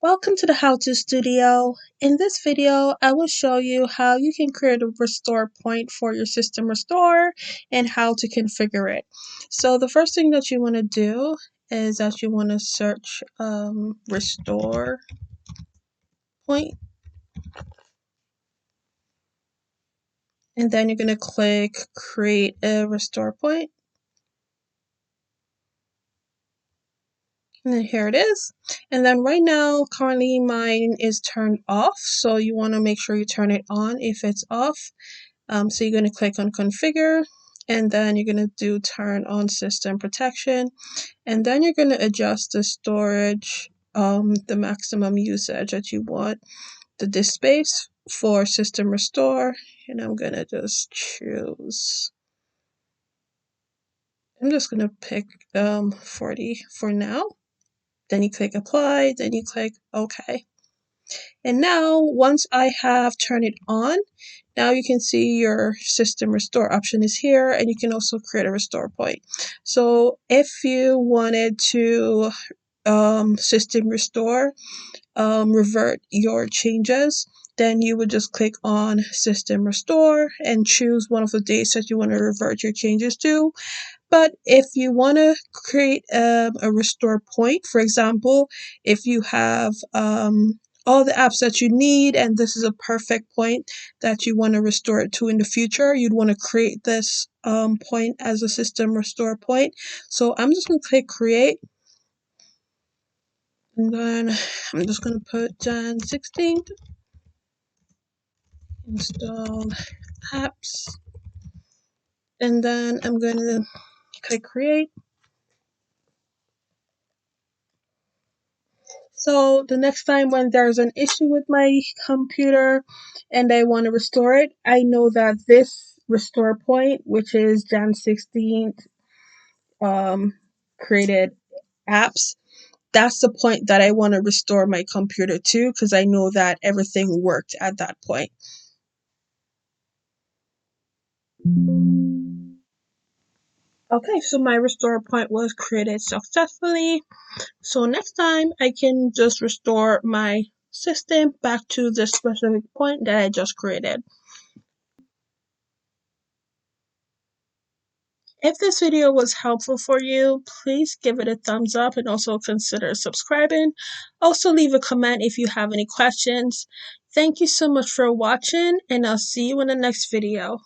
Welcome to the How To Studio. In this video, I will show you how you can create a restore point for your system restore and how to configure it. So the first thing that you want to do is that you want to search restore point, and then you're going to click create a restore point. And then here it is. And then right now, currently mine is turned off. So you want to make sure you turn it on if it's off. So you're going to click on configure, and then you're going to do turn on system protection. And then you're going to adjust the storage, the maximum usage that you want, the disk space for system restore. And I'm going to just choose, I'm just going to pick 40 for now. Then you click apply, then you click OK. And now once I have turned it on, now you can see your system restore option is here, and you can also create a restore point. So if you wanted to system restore, revert your changes, then you would just click on system restore and choose one of the dates that you want to revert your changes to. But if you want to create a restore point, for example, if you have all the apps that you need and this is a perfect point that you want to restore it to in the future, you'd want to create this point as a system restore point. So I'm just going to click create, and then I'm just going to put Jan 16th, install apps, and then I'm going to click create. So the next time when there's an issue with my computer and I want to restore it, I know that this restore point, which is Jan 16th created apps, that's the point that I want to restore my computer to, because I know that everything worked at that point. Okay, so my restore point was created successfully. So next time I can just restore my system back to the specific point that I just created. If this video was helpful for you, please give it a thumbs up and also consider subscribing. Also leave a comment if you have any questions. Thank you so much for watching, and I'll see you in the next video.